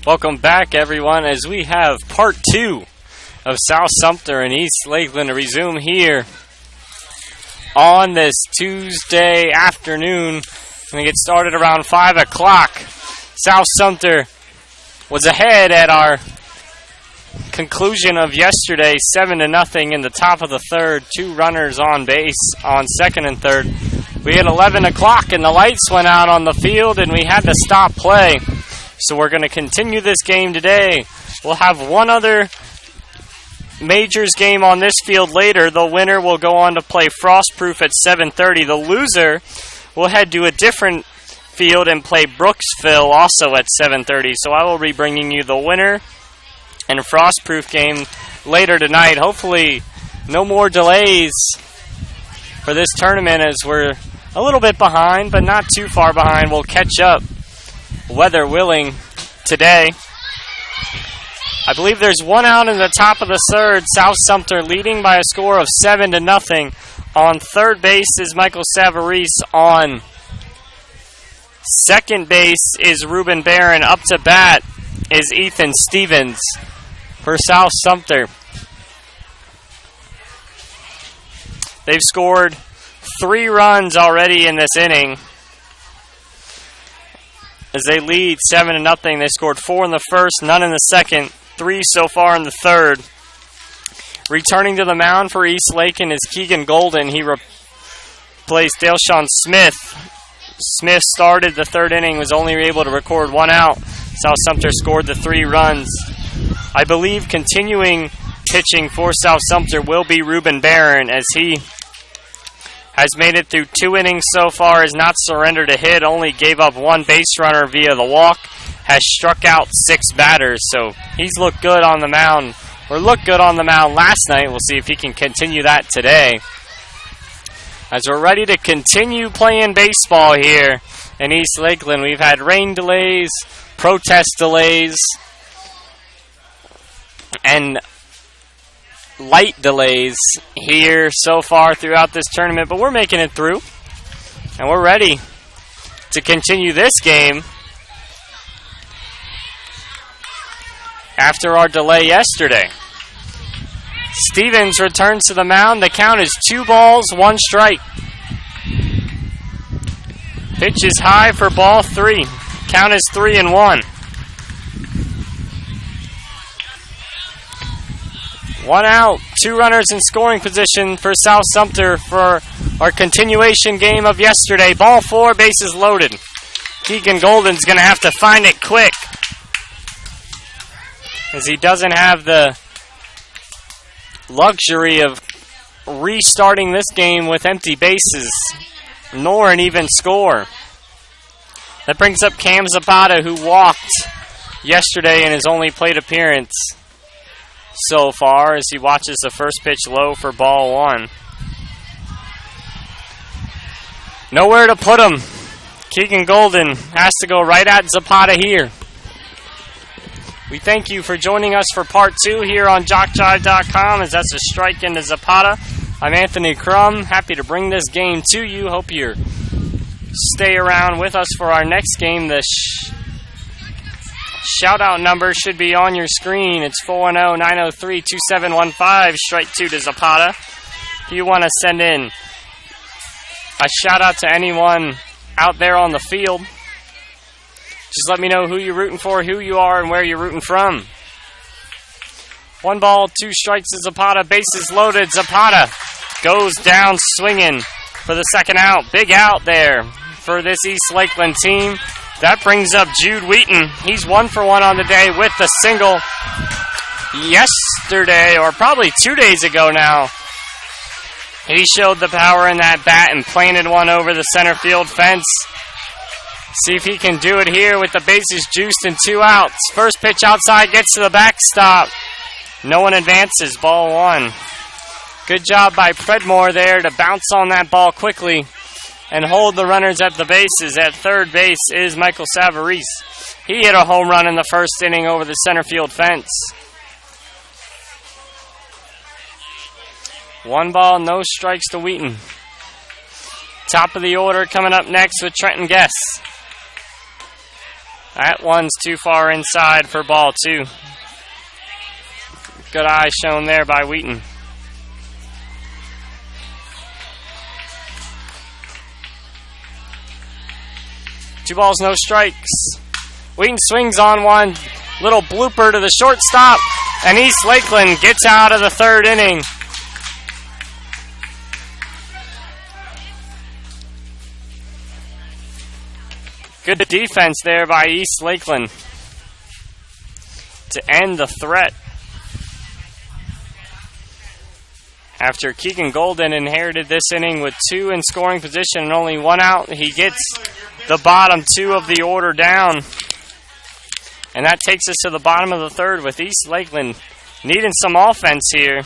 Welcome back, everyone, as we have part 2 of South Sumter and East Lakeland to resume here on this Tuesday afternoon. We get started around 5 o'clock. South Sumter was ahead at our conclusion of yesterday, 7-0 in the top of the third. 2 runners on base on second and third. We had 11 o'clock and the lights went out on the field and we had to stop play. So we're going to continue this game today. We'll have one other majors game on this field later. The winner will go on to play Frostproof at 7:30. The loser will head to a different field and play Brooksville also at 7:30. So I will be bringing you the winner and Frostproof game later tonight. Hopefully no more delays for this tournament as we're a little bit behind, but not too far behind. We'll catch up, weather willing, today. I believe there's one out in the top of the third. South Sumter leading by a score of 7-0. On third base is Michael Savarese. On second base is Ruben Barron. Up to bat is Ethan Stevens for South Sumter. They've scored 3 runs already in this inning as they lead 7-0. They scored 4 in the first, none in the second, 3 so far in the third. Returning to the mound for East Lakeland is Keegan Golden. He replaced Dale-Sean Smith. Smith started the third inning, was only able to record 1 out. South Sumter scored the 3 runs. I believe continuing pitching for South Sumter will be Ruben Barron, as he has made it through 2 innings so far, has not surrendered a hit, only gave up 1 base runner via the walk, has struck out 6 batters, so he's looked good on the mound, or looked good on the mound last night. We'll see if he can continue that today. As we're ready to continue playing baseball here in East Lakeland, we've had rain delays, protest delays, and light delays here so far throughout this tournament, but we're making it through, and we're ready to continue this game after our delay yesterday. Stevens returns to the mound. The count is 2 balls, 1 strike. Pitch is high for ball 3. Count is 3-1. 1 out, 2 runners in scoring position for South Sumter for our continuation game of yesterday. Ball 4, bases loaded. Keegan Golden's going to have to find it quick, as he doesn't have the luxury of restarting this game with empty bases, nor an even score. That brings up Cam Zapata, who walked yesterday in his only plate appearance so far, as he watches the first pitch low for ball 1. Nowhere to put him. Keegan Golden has to go right at Zapata here. We thank you for joining us for part 2 here on JockJive.com, as that's a strike into Zapata. I'm Anthony Crum, happy to bring this game to you. Hope you stay around with us for our next game. The shout-out number should be on your screen. It's 410-903-2715. Strike 2 to Zapata. If you want to send in a shout-out to anyone out there on the field, just let me know who you're rooting for, who you are, and where you're rooting from. 1 ball, 2 strikes to Zapata. Bases loaded. Zapata goes down swinging for the second out. Big out there for this East Lakeland team. That brings up Jude Wheaton. He's 1 for 1 on the day with the single yesterday, or probably 2 days ago now. He showed the power in that bat and planted one over the center field fence. See if he can do it here with the bases juiced and 2 outs. First pitch outside gets to the backstop. No one advances. Ball 1. Good job by Predmore there to bounce on that ball quickly and hold the runners at the bases. At third base is Michael Savarese. He hit a home run in the first inning over the center field fence. 1 ball, no strikes to Wheaton. Top of the order coming up next with Trenton Guess. That one's too far inside for ball 2. Good eye shown there by Wheaton. Two balls, no strikes. Wheaton swings on one. Little blooper to the shortstop. And East Lakeland gets out of the 3rd inning. Good defense there by East Lakeland to end the threat. After Keegan Golden inherited this inning with 2 in scoring position and only 1 out, he gets the bottom 2 of the order down. And that takes us to the bottom of the 3rd with East Lakeland needing some offense here.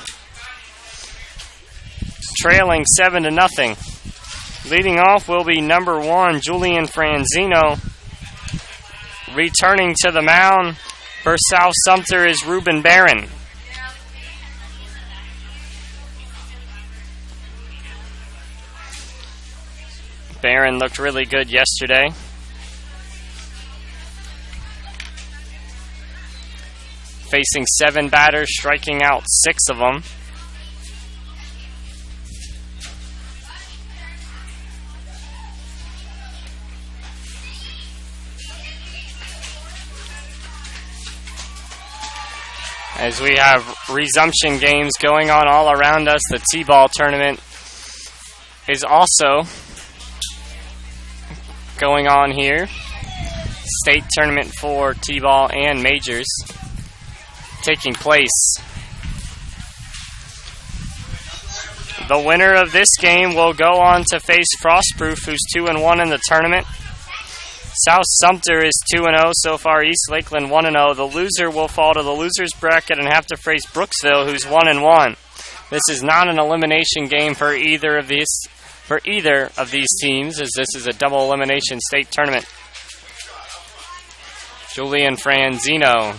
Trailing 7-0. Leading off will be number 1, Julian Franzino. Returning to the mound for South Sumter is Ruben Barron. Barron looked really good yesterday. Facing 7 batters, striking out 6 of them. As we have resumption games going on all around us, the T-ball tournament is also going on here. State tournament for T-ball and majors taking place. The winner of this game will go on to face Frostproof, who's 2-1 in the tournament. South Sumter is 2-0 so far. East Lakeland 1-0. The loser will fall to the loser's bracket and have to face Brooksville, who's 1-1. This is not an elimination game for either of these teams, as this is a double elimination state tournament. Julian Franzino.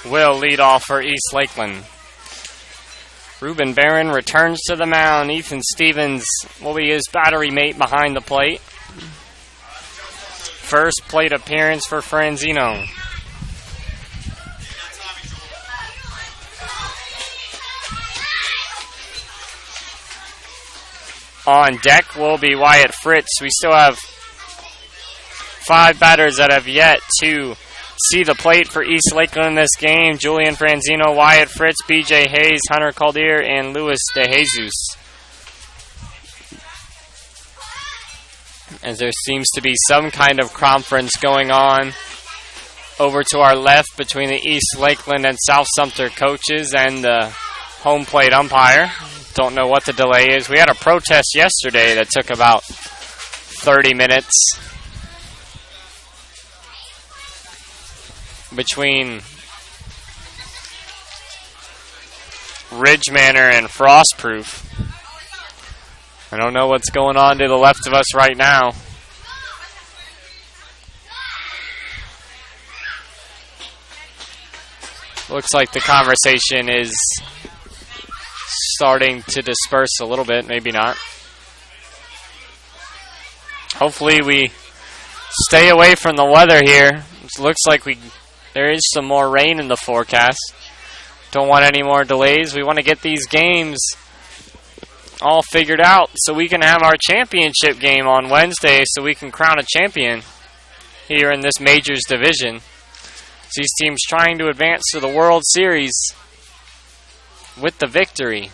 Will lead off for East Lakeland. Ruben Barron returns to the mound. Ethan Stevens will be his battery mate behind the plate. First plate appearance for Franzino. On deck will be Wyatt Fritz. We still have 5 batters that have yet to see the plate for East Lakeland in this game. Julian Franzino, Wyatt Fritz, BJ Hayes, Hunter Caldier, and Luis De Jesus. As there seems to be some kind of conference going on over to our left between the East Lakeland and South Sumter coaches and the home plate umpire. Don't know what the delay is. We had a protest yesterday that took about 30 minutes between Ridge Manor and Frostproof. I don't know what's going on to the left of us right now. Looks like the conversation is starting to disperse a little bit, maybe not. Hopefully we stay away from the weather here. It looks like there is some more rain in the forecast. Don't want any more delays. We want to get these games all figured out so we can have our championship game on Wednesday so we can crown a champion here in this majors division. These teams trying to advance to the World Series with the victory.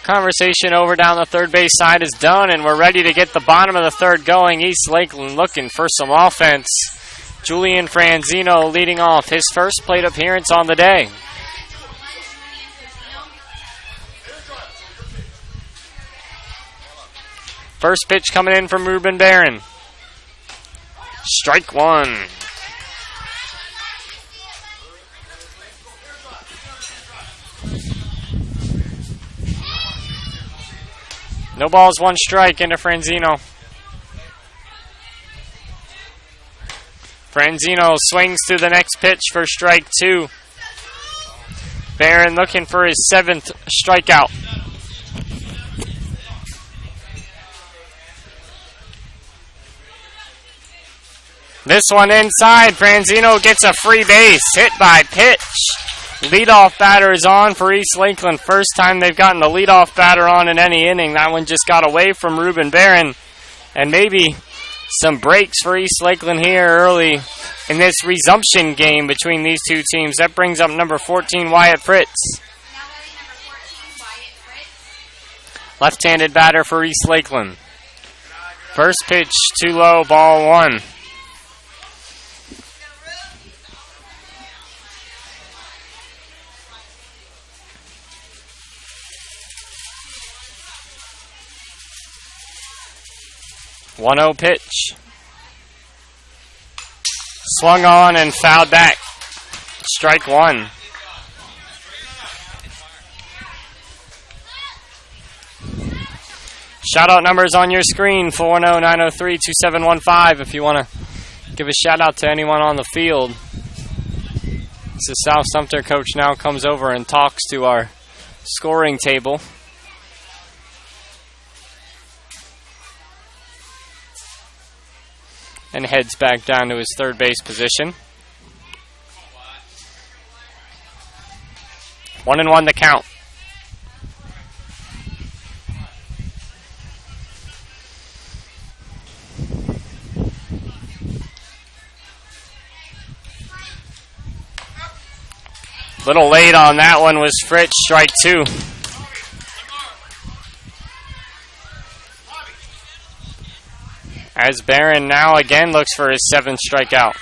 Conversation over down the third base side is done, and we're ready to get the bottom of the 3rd going. East Lakeland looking for some offense. Julian Franzino leading off his first plate appearance on the day. First pitch coming in from Ruben Barron. Strike 1. No balls, 1 strike into Franzino. Franzino swings to the next pitch for strike 2. Barron looking for his 7th strikeout. This one inside. Franzino gets a free base. Hit by pitch. Leadoff batter is on for East Lakeland. First time they've gotten the leadoff batter on in any inning. That one just got away from Ruben Barron. And maybe some breaks for East Lakeland here early in this resumption game between these two teams. That brings up number 14, Wyatt Fritz. Left-handed batter for East Lakeland. First pitch, too low, ball 1. One-oh pitch. Swung on and fouled back. Strike 1. Shout-out numbers on your screen, 410-903-2715 if you want to give a shout-out to anyone on the field. This is South Sumter coach now comes over and talks to our scoring table. And heads back down to his third base position. 1-1 the count. Little late on that one was Fritz, strike 2. As Barron now again looks for his 7th strikeout.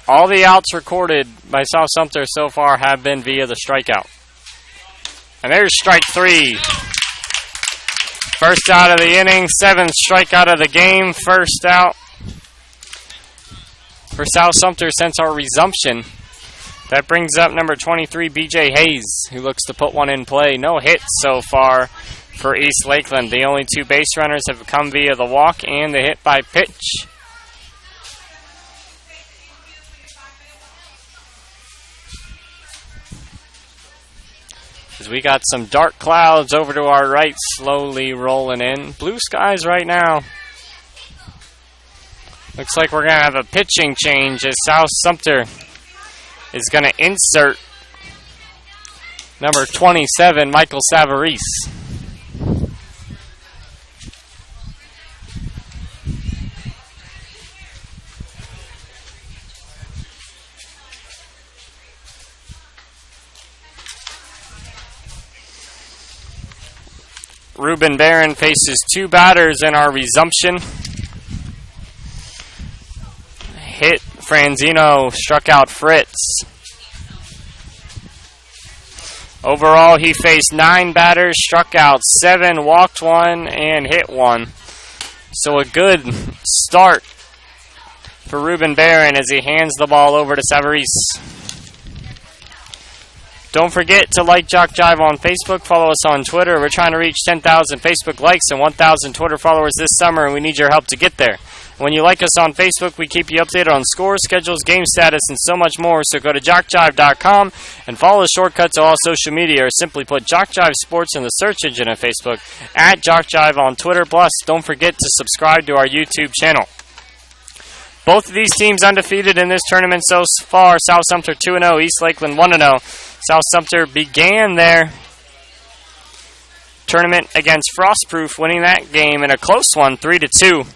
All the outs recorded by South Sumter so far have been via the strikeout. And there's strike 3. First out of the inning, 7th strikeout of the game, first out for South Sumter since our resumption. That brings up number 23, BJ Hayes, who looks to put one in play. No hits so far for East Lakeland. The only 2 base runners have come via the walk and the hit by pitch. As we got some dark clouds over to our right, slowly rolling in. Blue skies right now. Looks like we're going to have a pitching change as South Sumter is going to insert number 27, Michael Savarese. Ruben Barron faces 2 batters in our resumption. Hit Franzino, struck out Fritz. Overall, he faced 9 batters, struck out 7, walked 1, and hit 1. So a good start for Ruben Barron as he hands the ball over to Savarese. Don't forget to like JockJive on Facebook. Follow us on Twitter. We're trying to reach 10,000 Facebook likes and 1,000 Twitter followers this summer, and we need your help to get there. When you like us on Facebook, we keep you updated on scores, schedules, game status, and so much more. So go to JockJive.com and follow the shortcuts to all social media, or simply put JockJive Sports in the search engine of Facebook, at JockJive on Twitter. Plus, don't forget to subscribe to our YouTube channel. Both of these teams undefeated in this tournament so far. South Sumter 2-0, East Lakeland 1-0. South Sumter began their tournament against Frostproof, winning that game in a close one, 3-2.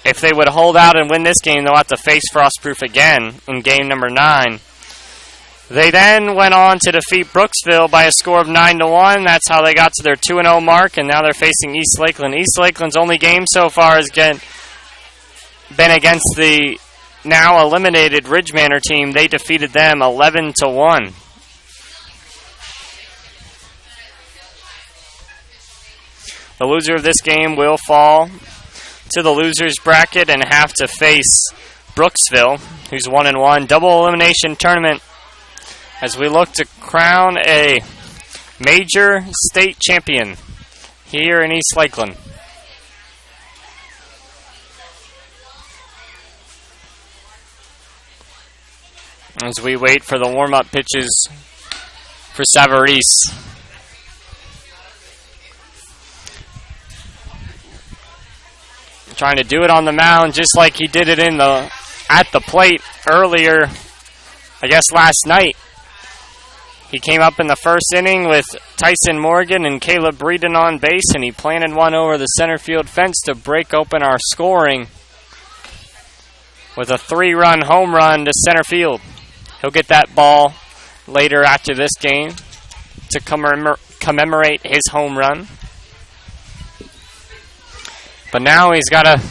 If they would hold out and win this game, they'll have to face Frostproof again in game number 9. They then went on to defeat Brooksville by a score of 9-1. That's how they got to their 2-0 mark, and now they're facing East Lakeland. East Lakeland's only game so far has been against the now eliminated Ridge Manor team. They defeated them 11-1. The loser of this game will fall to the losers bracket and have to face Brooksville, who's 1-1. Double elimination tournament as we look to crown a major state champion here in East Lakeland. as we wait for the warm-up pitches for Savarese. Trying to do it on the mound just like he did it at the plate earlier, I guess last night. He came up in the first inning with Tyson Morgan and Caleb Breeden on base, and he planted one over the center field fence to break open our scoring with a 3-run home run to center field. He'll get that ball later after this game to commemorate his home run. But now he's got to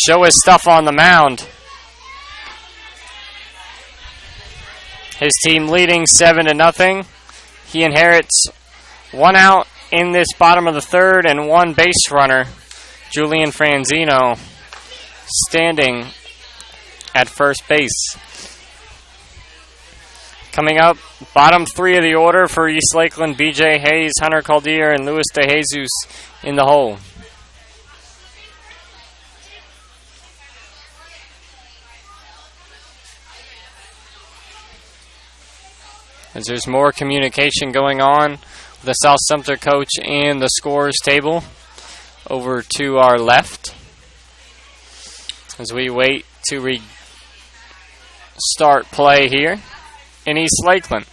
show his stuff on the mound. His team leading 7-0. He inherits 1 out in this bottom of the third and 1 base runner. Julian Franzino standing at first base. Coming up, bottom 3 of the order for East Lakeland: BJ Hayes, Hunter Caldier, and Luis De Jesus in the hole. As there's more communication going on with the South Sumter coach and the scorers table over to our left as we wait to restart play here in East Lakeland.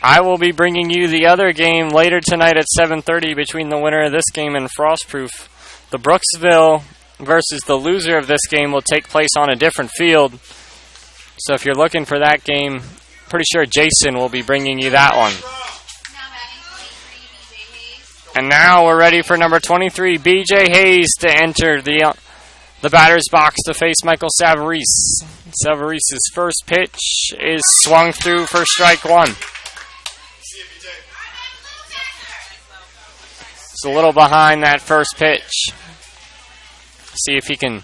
I will be bringing you the other game later tonight at 7:30 between the winner of this game and Frostproof. The Brooksville versus the loser of this game will take place on a different field. So if you're looking for that game, pretty sure Jason will be bringing you that one. And now we're ready for number 23, BJ Hayes, to enter the batter's box to face Michael Savarese. Savarese's first pitch is swung through for strike 1. It's a little behind that first pitch. See if he can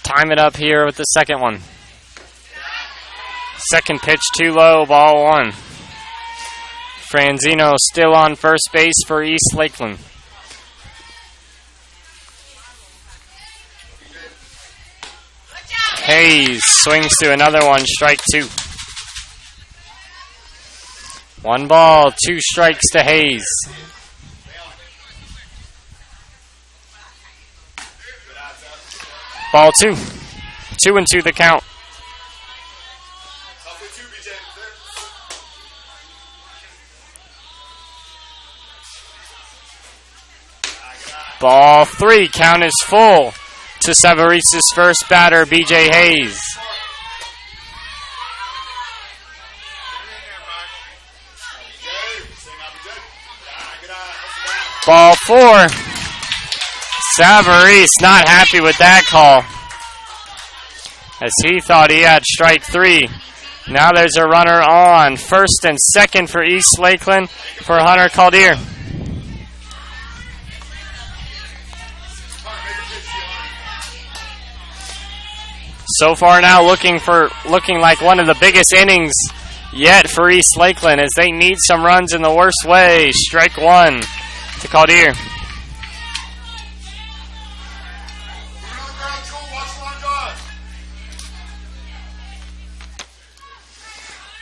time it up here with the second one. Second pitch too low, ball 1. Franzino still on first base for East Lakeland. Hayes swings to another one, strike 2. 1 ball, 2 strikes to Hayes. Ball 2. 2-2 the count. Ball 3, count is full to Savarese's first batter, BJ Hayes. Ball 4. Savarese not happy with that call, as he thought he had strike 3. Now there's a runner on first and second for East Lakeland for Hunter Caldier. So far now looking like one of the biggest innings yet for East Lakeland, as they need some runs in the worst way. Strike 1 to Caldier.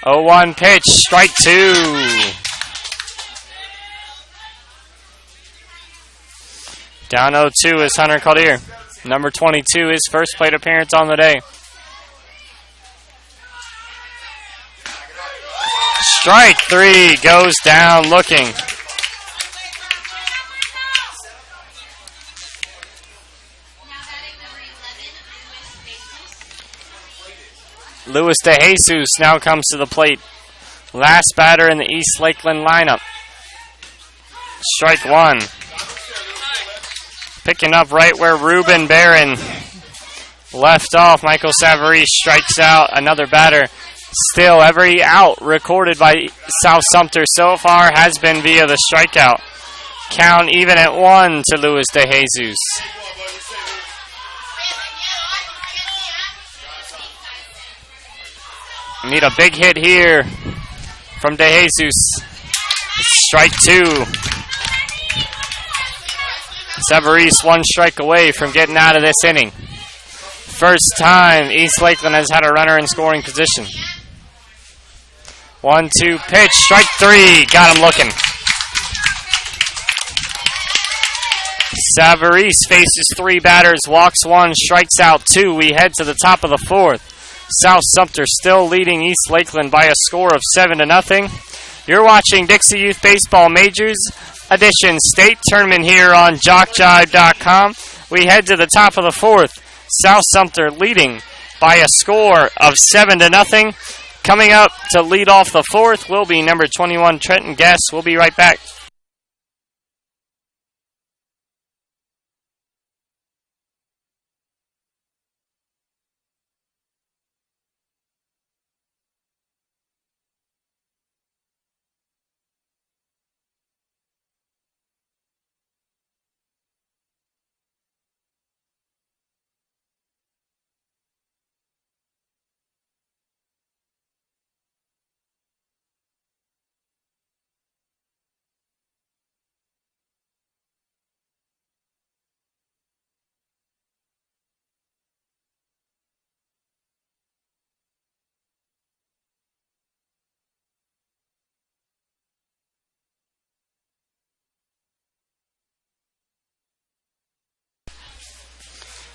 Oh, 1 pitch, strike 2. Down 0-2 is Hunter Caldier. Number 22, his first plate appearance on the day. Strike 3 goes down looking. Luis De Jesus now comes to the plate. Last batter in the East Lakeland lineup. Strike 1. Picking up right where Ruben Barron left off. Michael Savarese strikes out another batter. Still, every out recorded by South Sumter so far has been via the strikeout. Count even at 1 to Luis De Jesus. Need a big hit here from De Jesus. Strike 2. Savarese 1 strike away from getting out of this inning. First time East Lakeland has had a runner in scoring position. 1-2 pitch, strike 3. Got him looking. Savarese faces 3 batters, walks 1, strikes out 2. We head to the top of the 4th. South Sumter still leading East Lakeland by a score of 7-0. You're watching Dixie Youth Baseball Majors Edition State Tournament here on JockJive.com. We head to the top of the 4th. South Sumter leading by a score of 7-0. Coming up to lead off the 4th will be number 21, Trenton Guess. We'll be right back.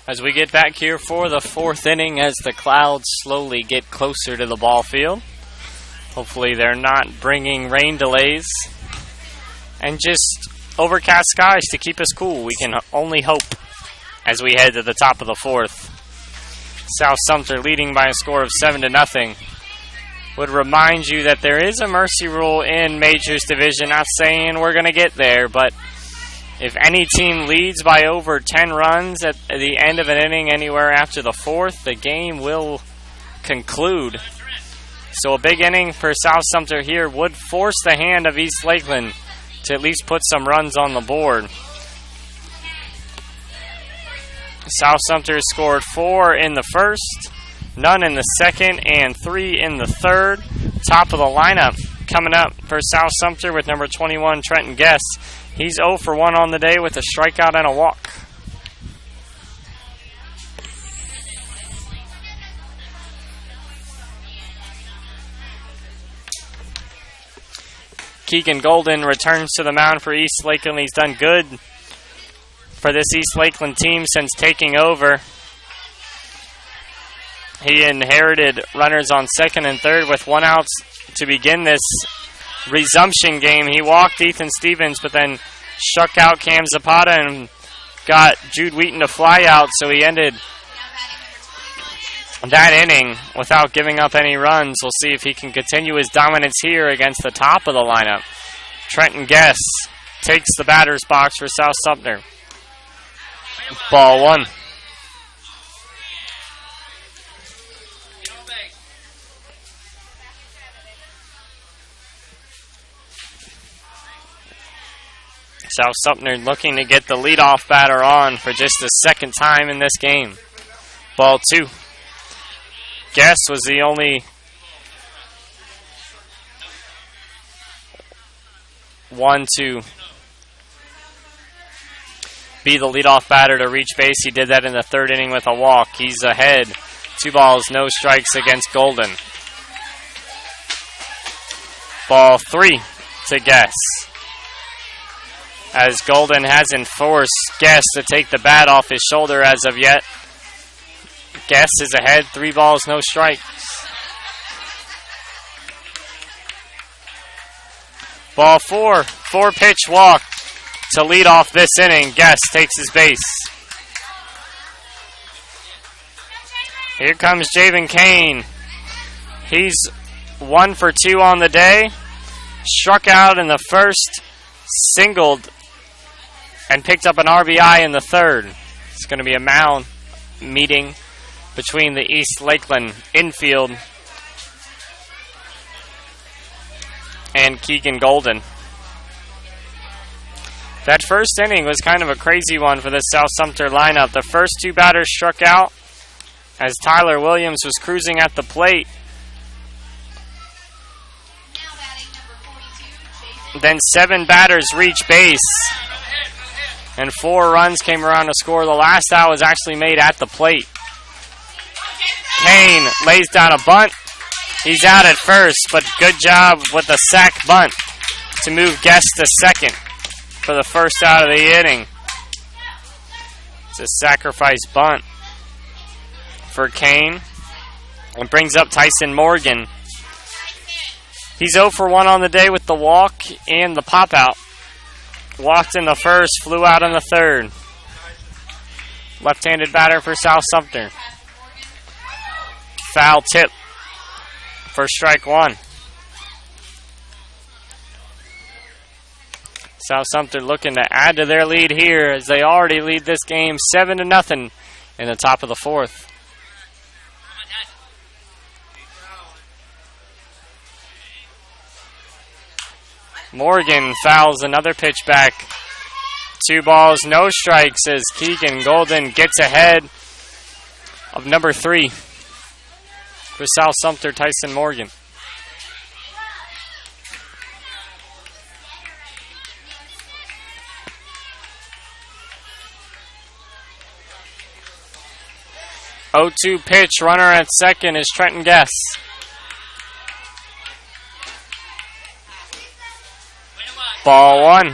As we get back here for the 4th inning, as the clouds slowly get closer to the ball field. Hopefully they're not bringing rain delays and just overcast skies to keep us cool. We can only hope as we head to the top of the 4th. South Sumter leading by a score of 7-0. Would remind you that there is a mercy rule in Majors Division. Not saying we're going to get there, but if any team leads by over 10 runs at the end of an inning anywhere after the 4th, the game will conclude. So a big inning for South Sumter here would force the hand of East Lakeland to at least put some runs on the board. South Sumter scored 4 in the 1st, none in the 2nd, and 3 in the 3rd. Top of the lineup coming up for South Sumter with number 21, Trenton Guess. He's 0 for 1 on the day with a strikeout and a walk. Keegan Golden returns to the mound for East Lakeland. He's done good for this East Lakeland team since taking over. He inherited runners on 2nd and 3rd with 1 out to begin this resumption game. He walked Ethan Stevens, but then struck out Cam Zapata and got Jude Wheaton to fly out, so he ended that inning without giving up any runs. We'll see if he can continue his dominance here against the top of the lineup. Trenton Guess takes the batter's box for South Sumter. Ball 1. South Sumter looking to get the leadoff batter on for just the 2nd time in this game. Ball 2. Guess was the only one to be the leadoff batter to reach base. He did that in the 3rd inning with a walk. He's ahead. 2 balls, no strikes against Golden. Ball 3 to Guess. As Golden hasn't forced Guess to take the bat off his shoulder as of yet. Guess is ahead, 3 balls, no strikes. Ball 4, 4-pitch walk to lead off this inning. Guess takes his base. Here comes Javen Kane. He's 1 for 2 on the day. Struck out in the 1st, singled, and picked up an RBI in the 3rd. It's going to be a mound meeting between the East Lakeland infield and Keegan Golden. That 1st inning was kind of a crazy one for the South Sumter lineup. The first 2 batters struck out as Tyler Williams was cruising at the plate. Then 7 batters reached base, and 4 runs came around to score. The last out was actually made at the plate. Kane lays down a bunt. He's out at first, but good job with the sack bunt to move Guest to second for the first out of the inning. It's a sacrifice bunt for Kane. And brings up Tyson Morgan. He's 0 for 1 on the day with the walk and the pop-out. Walked in the first, flew out in the third. Left-handed batter for South Sumter. Foul tip for strike one. South Sumter looking to add to their lead here as they already lead this game 7-0 in the top of the fourth. Morgan fouls another pitch back. 2 balls, no strikes as Keegan Golden gets ahead of number 3 for South Sumter, Tyson Morgan. Oh, 2 pitch, runner at second is Trenton Guess. Ball 1.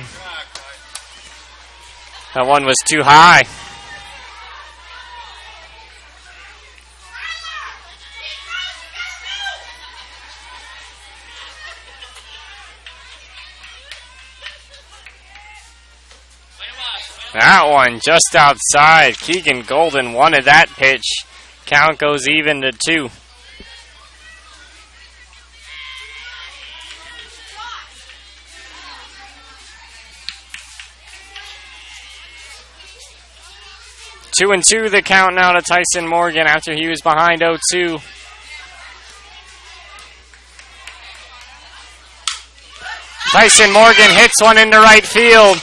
That one was too high. That one just outside. Keegan Golden wanted that pitch. Count goes even to 2. Two and 2 the count now to Tyson Morgan after he was behind 0-2. Tyson Morgan hits one into right field.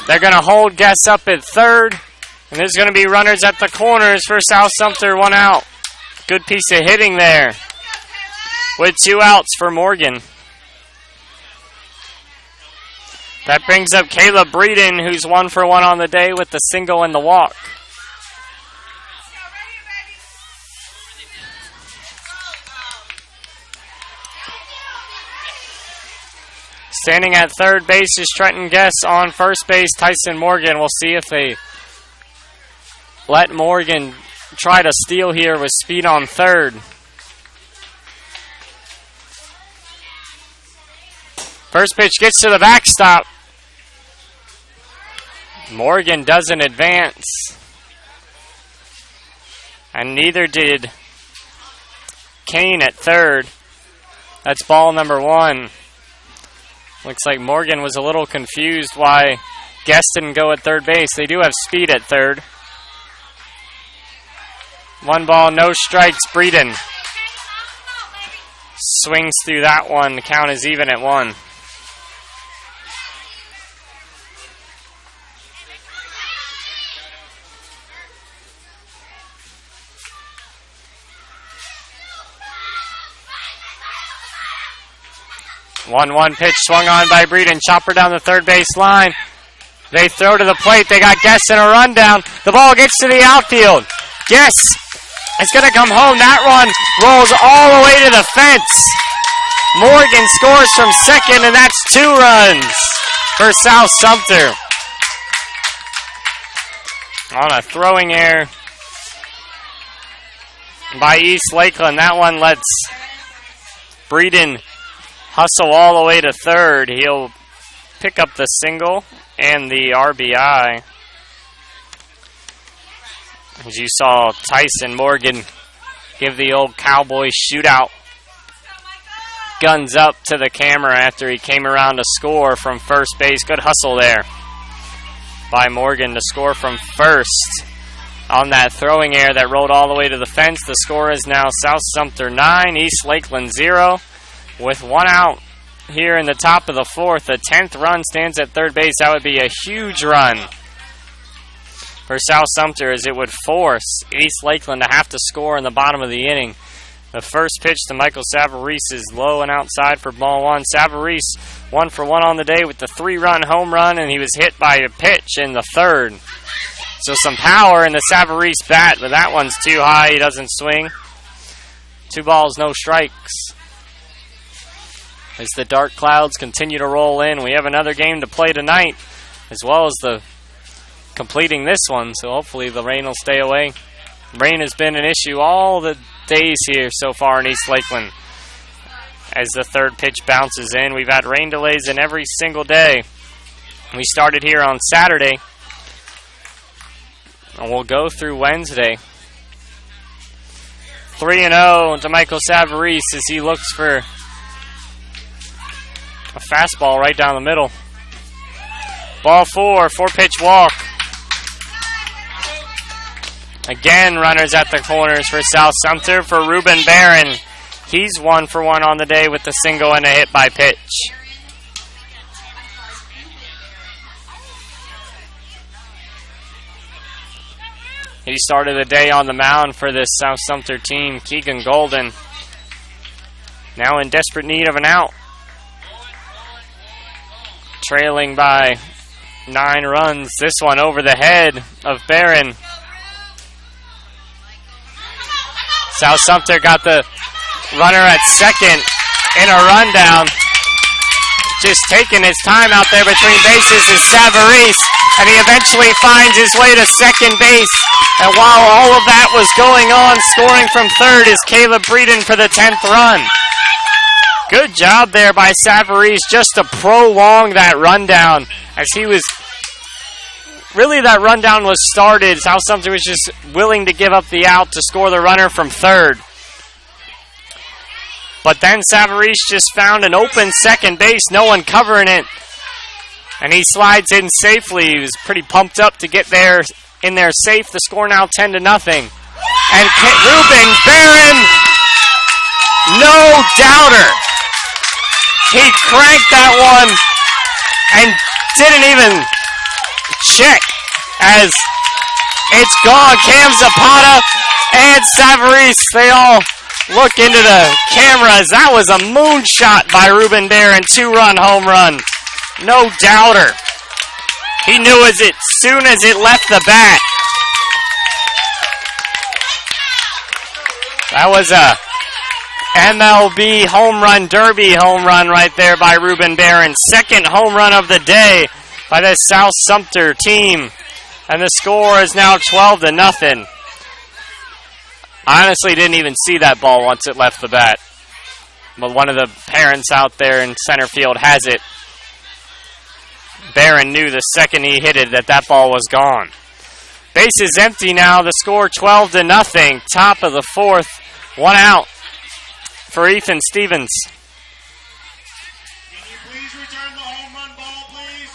They're going to hold Guess up at third. And there's going to be runners at the corners for South Sumter, 1 out. Good piece of hitting there with 2 outs for Morgan. That brings up Caleb Breeden, who's 1 for 1 on the day with the single and the walk. Standing at third base is Trenton Guess. On first base, Tyson Morgan. We'll see if they let Morgan try to steal here with speed on third. First pitch gets to the backstop. Morgan doesn't advance. And neither did Kane at third. That's ball number 1. Looks like Morgan was a little confused why Guest didn't go at third base. They do have speed at third. 1 ball, no strikes. Breeden swings through that one. The count is even at 1. One pitch swung on by Breeden. Chopper down the third base line. They throw to the plate. They got Guess in a rundown. The ball gets to the outfield. Guess is going to come home. That run rolls all the way to the fence. Morgan scores from second, and that's 2 runs for South Sumter. On a throwing error by East Lakeland. That one lets Breeden hustle all the way to third. He'll pick up the single and the RBI. As you saw Tyson Morgan give the old Cowboy shootout. Guns up to the camera after he came around to score from first base. Good hustle there by Morgan to score from first on that throwing error that rolled all the way to the fence. The score is now South Sumter 9, East Lakeland 0. With 1 out here in the top of the fourth, the 10th run stands at third base. That would be a huge run for South Sumter, as it would force East Lakeland to have to score in the bottom of the inning. The first pitch to Michael Savarese is low and outside for ball 1. Savarese 1 for 1 on the day with the 3-run home run, and he was hit by a pitch in the third. So some power in the Savarese bat, but that one's too high. He doesn't swing. 2 balls, no strikes. As the dark clouds continue to roll in, we have another game to play tonight, as well as the completing this one, so hopefully the rain will stay away. Rain has been an issue all the days here so far in East Lakeland. As the third pitch bounces in, we've had rain delays in every single day. We started here on Saturday, and we'll go through Wednesday. 3-0 to Michael Savarese as he looks for a fastball right down the middle. Ball 4, 4-pitch walk. Again, runners at the corners for South Sumter for Ruben Barron. He's 1 for 1 on the day with the single and a hit by pitch. He started the day on the mound for this South Sumter team, Keegan Golden. Now in desperate need of an out. Trailing by 9 runs. This one over the head of Barron. South Sumter got the runner at second in a rundown. Just taking his time out there between bases is Savarese, and he eventually finds his way to second base. And while all of that was going on, scoring from third is Caleb Breeden for the 10th run. Good job there by Savarese just to prolong that rundown, as he was really, that rundown was started. South Sumter was just willing to give up the out to score the runner from third. But then Savarese just found an open second base, no one covering it. And he slides in safely. He was pretty pumped up to get there in there safe. The score now 10-0. And Ruben Barron, no doubter. He cranked that one and didn't even check, as it's gone. Cam Zapata and Savarese, they all look into the cameras. That was a moonshot by Ruben Barron, 2-run home run. No doubter. He knew as soon as it left the bat. That was a MLB home run derby home run right there by Ruben Barron. Second home run of the day by the South Sumter team. And the score is now 12-0. I honestly didn't even see that ball once it left the bat. But one of the parents out there in center field has it. Barron knew the second he hit it that ball was gone. Base is empty now. The score 12-0. Top of the fourth. 1 out for Ethan Stevens. Can you please return the home run ball, please?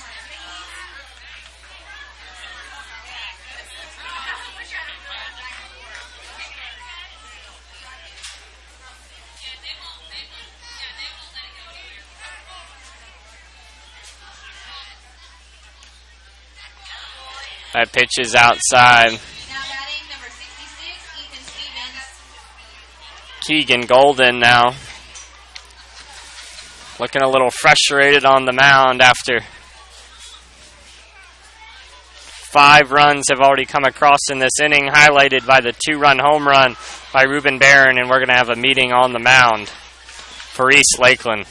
That pitch is outside. Keegan Golden now looking a little frustrated on the mound after 5 runs have already come across in this inning, highlighted by the 2-run home run by Ruben Barron, and we're going to have a meeting on the mound for East Lakeland.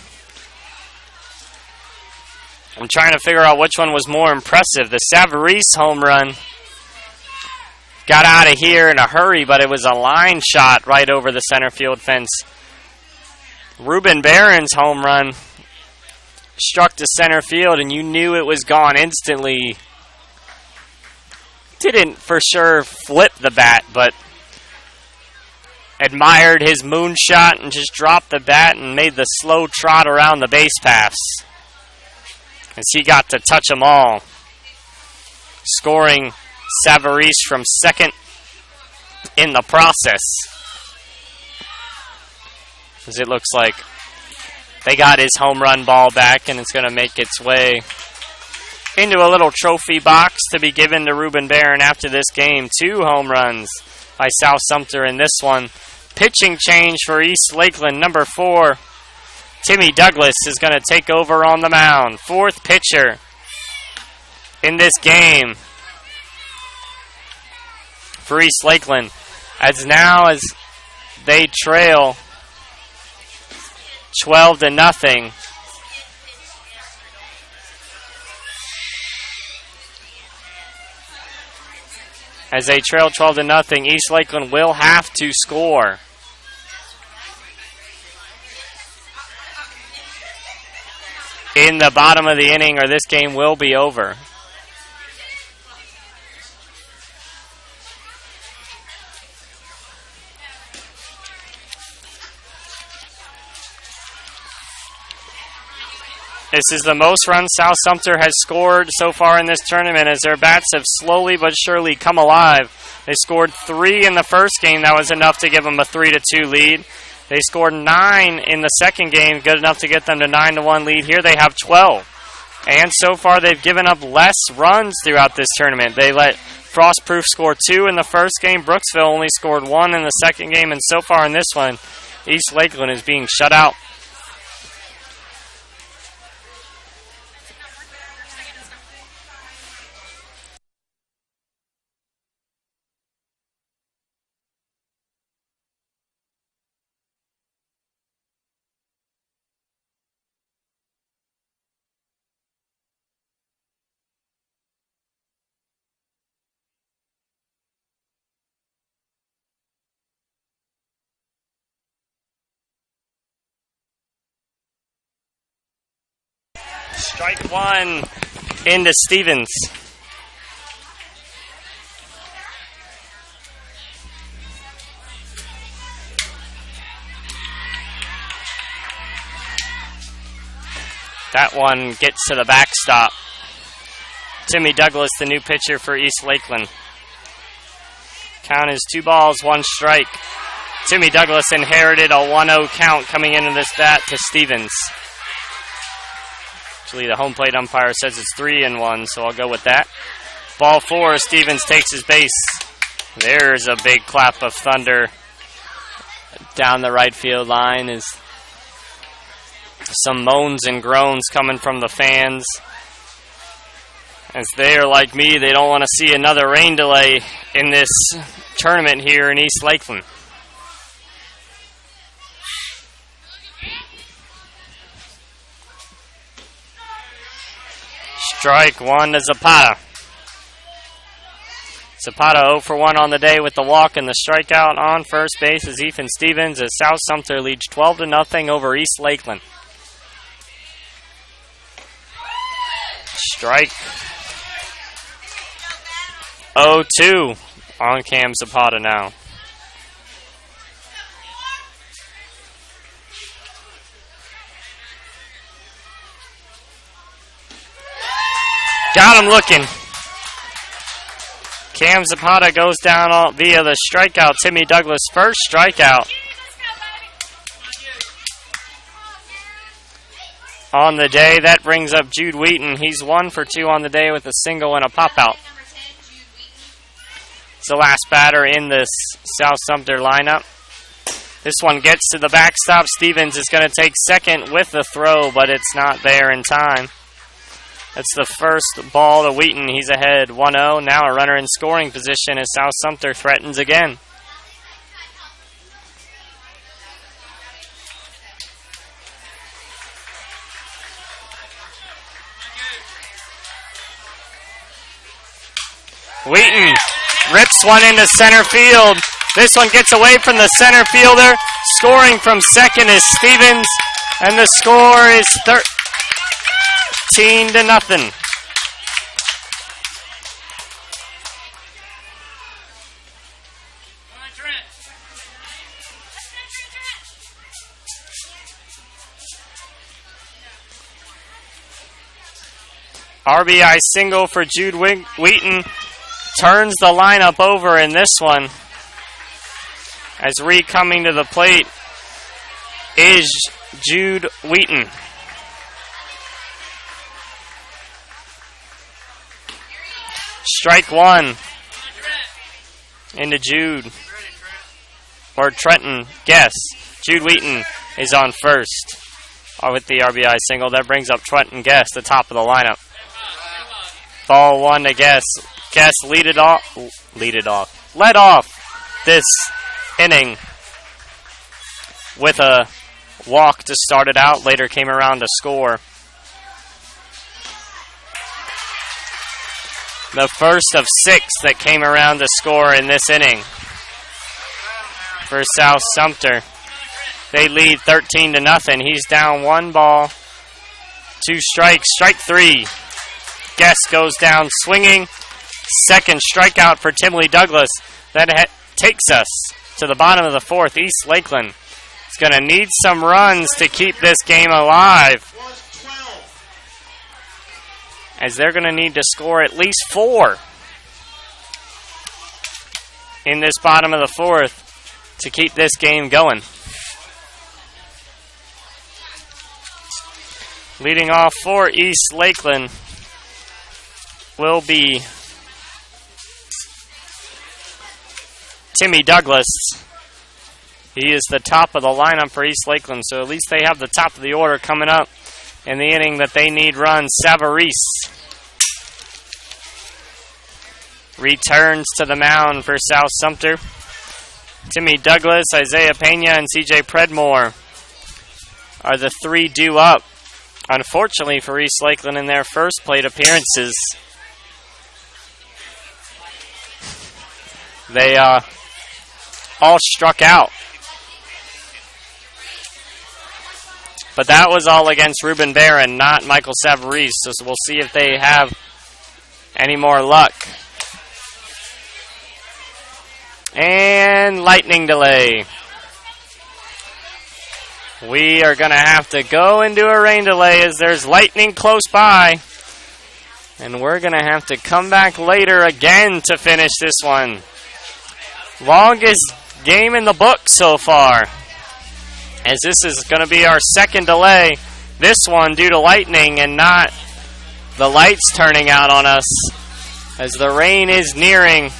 I'm trying to figure out which one was more impressive. The Savarese home run got out of here in a hurry, but it was a line shot right over the center field fence. Ruben Barron's home run struck to center field, and you knew it was gone instantly. Didn't for sure flip the bat, but admired his moonshot and just dropped the bat and made the slow trot around the base paths, as he got to touch them all, scoring Savarese from second in the process. As it looks like they got his home run ball back, and it's going to make its way into a little trophy box to be given to Ruben Barron after this game. 2 home runs by South Sumter in this one. Pitching change for East Lakeland. Number 4, Timmy Douglas is going to take over on the mound. 4th pitcher in this game. for East Lakeland. As now as they trail 12-0. As they trail 12-0, East Lakeland will have to score. In the bottom of the inning, or this game will be over. This is the most runs South Sumter has scored so far in this tournament, as their bats have slowly but surely come alive. They scored 3 in the first game. That was enough to give them a 3-2 lead. They scored 9 in the second game, good enough to get them to 9-1 lead. Here they have 12. And so far they've given up less runs throughout this tournament. They let Frostproof score 2 in the first game. Brooksville only scored 1 in the second game. And so far in this one, East Lakeland is being shut out. Strike one into Stevens. That one gets to the backstop. Timmy Douglas, the new pitcher for East Lakeland. Count is 2 balls, 1 strike. Timmy Douglas inherited a 1-0 count coming into this bat to Stevens. Actually, the home plate umpire says it's 3-1, so I'll go with that. Ball 4, Stevens takes his base. There's a big clap of thunder down the right field line. Is some moans and groans coming from the fans. As they are like me, they don't want to see another rain delay in this tournament here in East Lakeland. Strike one to Zapata. Zapata 0 for 1 on the day with the walk and the strikeout. On first base is Ethan Stevens as South Sumter leads 12-0 over East Lakeland. Strike 0-2 on Cam Zapata now. Got him looking. Cam Zapata goes down via the strikeout. Timmy Douglas' first strikeout on the day. That brings up Jude Wheaton. He's 1 for 2 on the day with a single and a pop-out. It's the last batter in this South Sumter lineup. This one gets to the backstop. Stevens is going to take second with the throw, but it's not there in time. That's the first ball to Wheaton. He's ahead 1-0. Now a runner in scoring position as South Sumter threatens again. Wheaton rips one into center field. This one gets away from the center fielder. Scoring from second is Stevens, and the score is 13-0. RBI single for Jude Wheaton turns the lineup over in this one. As coming to the plate is Jude Wheaton. Strike one into Jude. Or Trenton, guess. Jude Wheaton is on first with the RBI single. That brings up Trenton Guess, the top of the lineup. Ball 1 to Guess. Guess lead it off. led off this inning with a walk to start it out. Later came around to score. The first of 6 that came around to score in this inning for South Sumter. They lead 13-0. He's down 1 ball, 2 strikes, strike 3. Guest goes down swinging. Second strikeout for Timley Douglas. That takes us to the bottom of the 4th. East Lakeland is going to need some runs to keep this game alive, as they're going to need to score at least 4 in this bottom of the 4th to keep this game going. Leading off for East Lakeland will be Timmy Douglas. He is the top of the lineup for East Lakeland, so at least they have the top of the order coming up in the inning that they need runs. Savarese returns to the mound for South Sumter. Timmy Douglas, Isaiah Pena, and C.J. Predmore are the 3 due up. Unfortunately for East Lakeland in their first plate appearances, they all struck out. But that was all against Ruben Barron, not Michael Savarese. So we'll see if they have any more luck. And lightning delay. We are going to have to go into a rain delay as there's lightning close by. And we're going to have to come back later again to finish this one. Longest game in the book so far, as this is going to be our second delay. This one due to lightning and not the lights turning out on us, as the rain is nearing.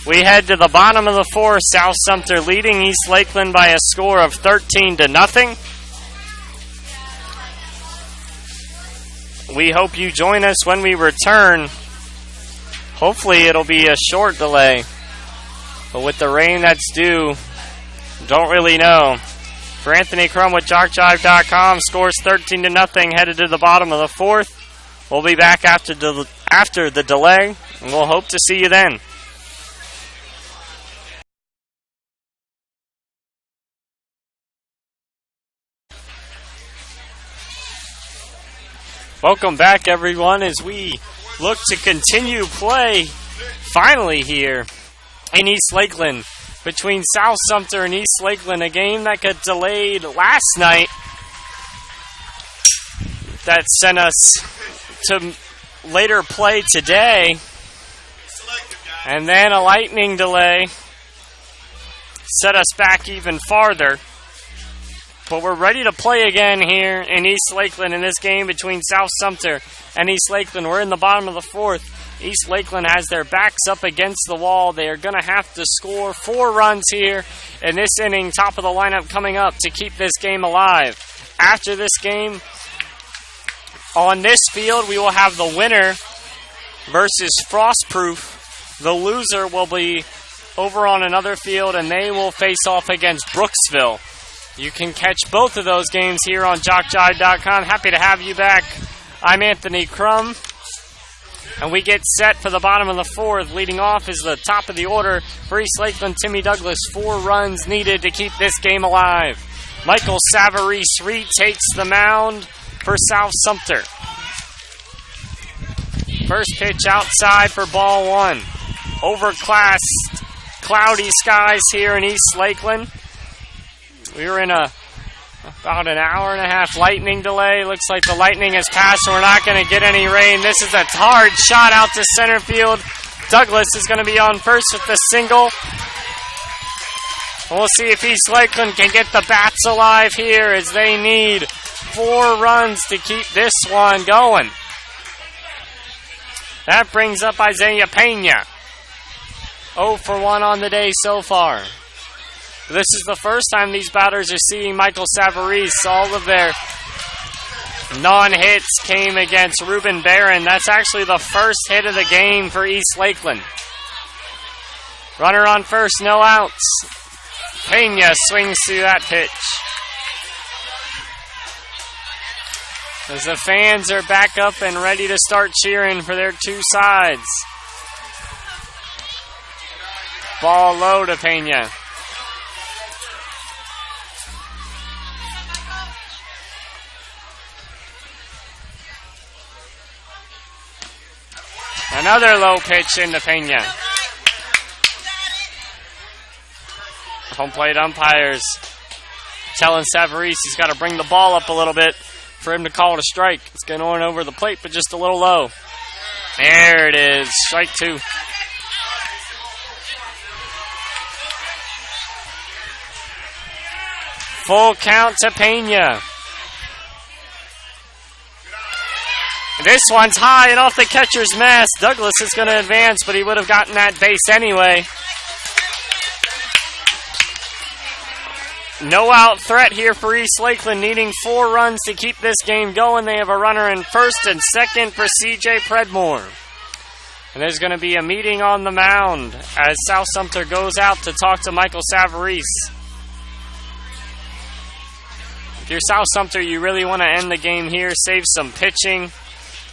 We head to the bottom of the 4th. South Sumter leading East Lakeland by a score of 13-0. We hope you join us when we return. Hopefully it'll be a short delay, but with the rain that's due, don't really know. For Anthony Crum with JockJive.com, scores 13-0, headed to the bottom of the 4th. We'll be back after the delay, and we'll hope to see you then. Welcome back, everyone, as we look to continue play, finally here in East Lakeland, between South Sumter and East Lakeland, a game that got delayed last night that sent us to later play today, and then a lightning delay set us back even farther. But we're ready to play again here in East Lakeland in this game between South Sumter and East Lakeland. We're in the bottom of the 4th. East Lakeland has their backs up against the wall. They are going to have to score 4 runs here in this inning, top of the lineup coming up to keep this game alive. After this game, on this field, we will have the winner versus Frostproof. The loser will be over on another field, and they will face off against Brooksville. You can catch both of those games here on JockJive.com. Happy to have you back. I'm Anthony Crum, and we get set for the bottom of the 4th. Leading off is the top of the order for East Lakeland, Timmy Douglas. 4 runs needed to keep this game alive. Michael Savarese retakes the mound for South Sumter. First pitch outside for ball 1. Overcast, cloudy skies here in East Lakeland. We were in about an hour and a half lightning delay. Looks like the lightning has passed, so we're not going to get any rain. This is a hard shot out to center field. Douglas is going to be on first with the single. We'll see if East Lakeland can get the bats alive here, as they need 4 runs to keep this one going. That brings up Isaiah Pena. 0 for 1 on the day so far. This is the first time these batters are seeing Michael Savarese. All of their non-hits came against Ruben Barron. That's actually the first hit of the game for East Lakeland. Runner on first, no outs. Pena swings through that pitch. As the fans are back up and ready to start cheering for their two sides. Ball low to Pena. Another low pitch into Pena. Home plate umpires telling Savarese he's got to bring the ball up a little bit for him to call it a strike. It's going on over the plate, but just a little low. There it is, strike two. Full count to Pena. This one's high and off the catcher's mask. Douglas is going to advance, but he would have gotten that base anyway. No out threat here for East Lakeland, needing 4 runs to keep this game going. They have a runner in first and second for C.J. Predmore. And there's going to be a meeting on the mound as South Sumter goes out to talk to Michael Savarese. If you're South Sumter, you really want to end the game here, save some pitching,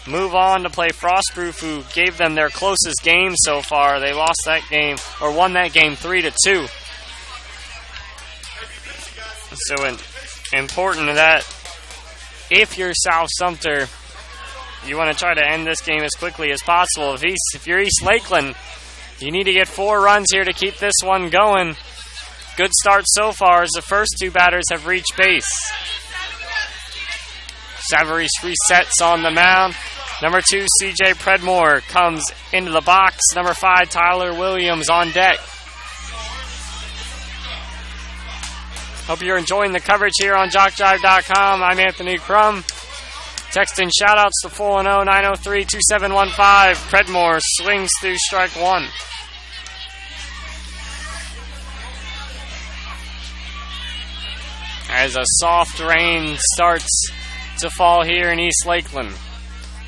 move on to play Frostproof, who gave them their closest game so far. They lost that game, or won that game 3-2. So important that if you're South Sumter, you want to try to end this game as quickly as possible. If you're East Lakeland, you need to get 4 runs here to keep this one going. Good start so far as the first 2 batters have reached base. Savarese resets on the mound. Number 2, C.J. Predmore comes into the box. Number 5, Tyler Williams on deck. Hope you're enjoying the coverage here on JockJive.com. I'm Anthony Crum. Text in shoutouts to 410-903-2715. Predmore swings through strike 1. As a soft rain starts to fall here in East Lakeland.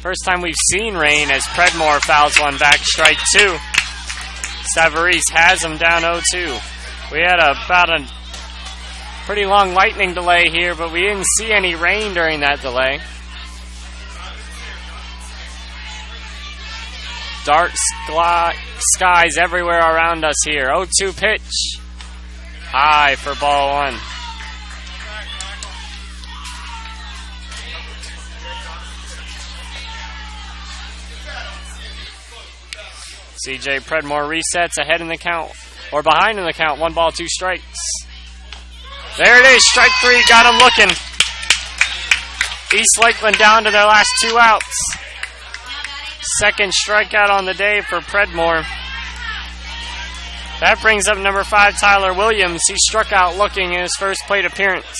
First time we've seen rain as Predmore fouls one back, strike 2. Savarese has him down 0-2. We had about a pretty long lightning delay here, but we didn't see any rain during that delay. Dark skies everywhere around us here. 0-2 pitch. High for ball 1. C.J. Predmore resets ahead in the count, or behind in the count. 1 ball, 2 strikes. There it is, strike 3, got him looking. East Lakeland down to their last 2 outs. Second strikeout on the day for Predmore. That brings up number 5, Tyler Williams. He struck out looking in his first plate appearance.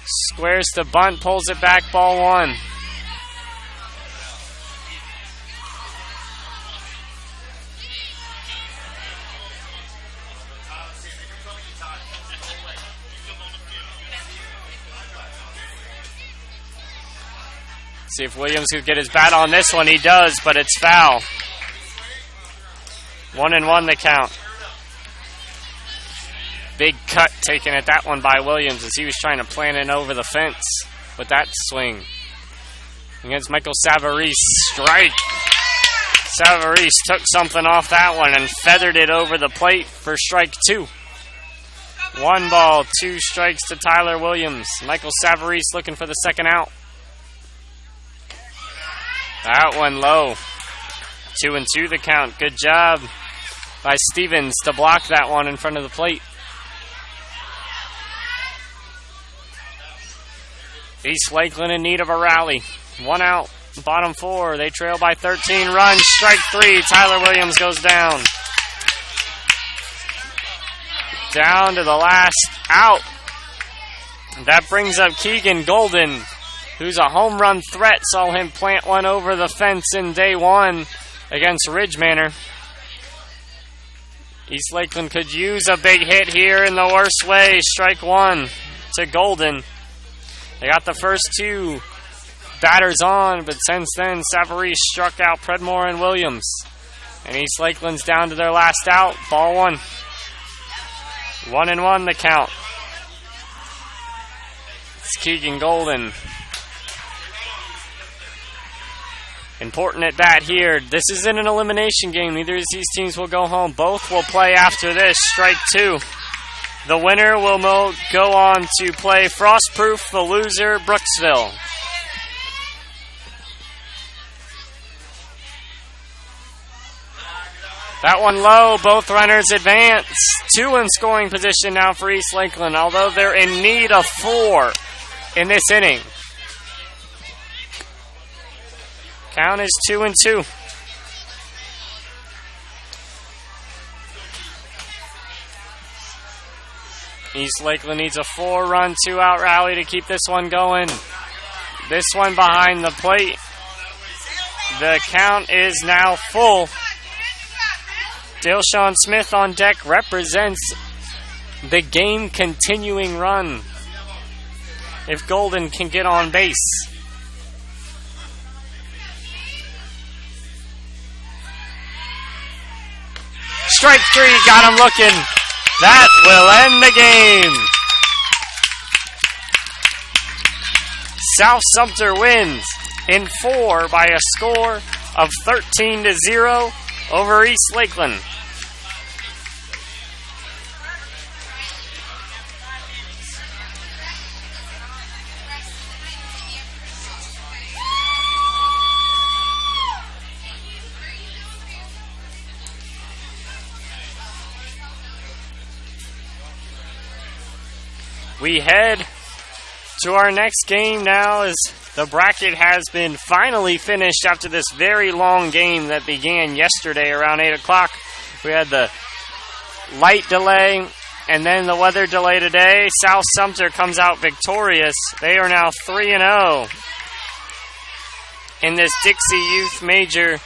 Squares to bunt, pulls it back, ball 1. See if Williams could get his bat on this one. He does, but it's foul. 1-1 the count. Big cut taken at that one by Williams as he was trying to plant it over the fence with that swing. Against Michael Savarese, strike. Savarese took something off that one and feathered it over the plate for strike 2. 1 ball, 2 strikes to Tyler Williams. Michael Savarese looking for the second out. That one low. 2-2 the count. Good job by Stevens to block that one in front of the plate. East Lakeland in need of a rally. 1 out, bottom 4. They trail by 13 runs. Strike 3. Tyler Williams goes down. Down to the last out. That brings up Keegan Golden, who's a home run threat. Saw him plant one over the fence in day 1 against Ridge Manor. East Lakeland could use a big hit here in the worst way. Strike 1 to Golden. They got the first 2 batters on, but since then, Savarese struck out Predmore and Williams. And East Lakeland's down to their last out. Ball one. 1-1 the count. It's Keegan Golden. Important at bat here. This isn't an elimination game. Neither of these teams will go home. Both will play after this. Strike two. The winner will go on to play Frostproof, the loser, Brooksville. That one low. Both runners advance. 2 in scoring position now for East Lakeland, although they're in need of 4 in this inning. Count is 2-2. East Lakeland needs a 4-run, 2-out rally to keep this one going. This one behind the plate. The count is now full. Dilshawn Smith on deck represents the game-continuing run if Golden can get on base. Strike three, got him looking. That will end the game. South Sumter wins in 4 by a score of 13-0 over East Lakeland. We head to our next game now as the bracket has been finally finished after this very long game that began yesterday around 8 o'clock. We had the light delay and then the weather delay today. South Sumter comes out victorious. They are now 3-0 in this Dixie Youth Major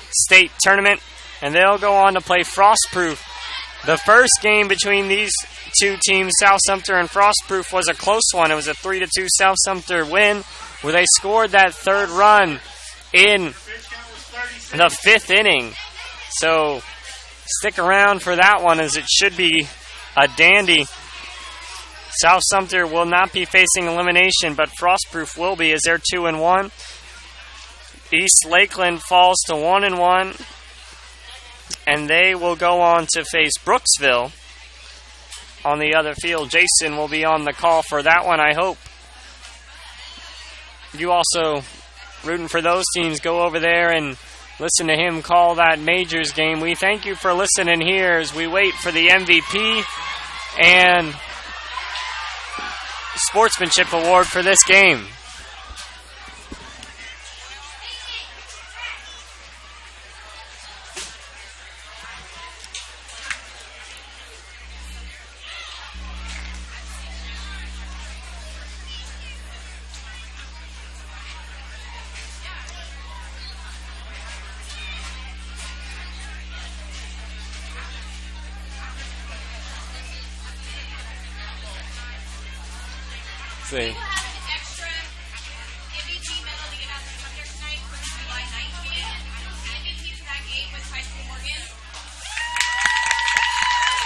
State Tournament, and they'll go on to play Frostproof. The first game between these two teams, South Sumter and Frostproof, was a close one. It was a 3-2 South Sumter win where they scored that third run in the 5th inning. So stick around for that one, as it should be a dandy. South Sumter will not be facing elimination, but Frostproof will be, as they're 2-1. East Lakeland falls to 1-1. And they will go on to face Brooksville on the other field. Jason will be on the call for that one, I hope. You also rooting for those teams, go over there and listen to him call that Majors game. We thank you for listening here as we wait for the MVP and Sportsmanship Award for this game. See.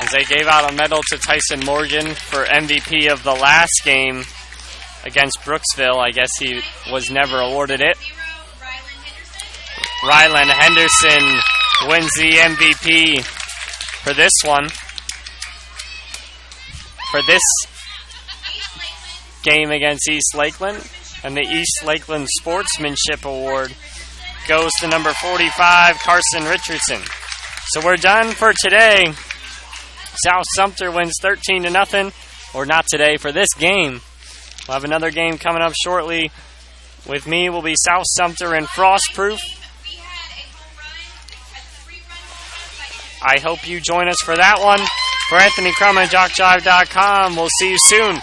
As they gave out a medal to Tyson Morgan for MVP of the last game against Brooksville. I guess he was never awarded it. Rylan Henderson wins the MVP for this one. For this game against East Lakeland, and the East Lakeland Sportsmanship Award goes to number 45, Carson Richardson. So we're done for today. South Sumter wins 13-0, or not today, for this game. We'll have another game coming up shortly. With me will be South Sumter and Frostproof. I hope you join us for that one. For Anthony Crum at JockJive.com, we'll see you soon.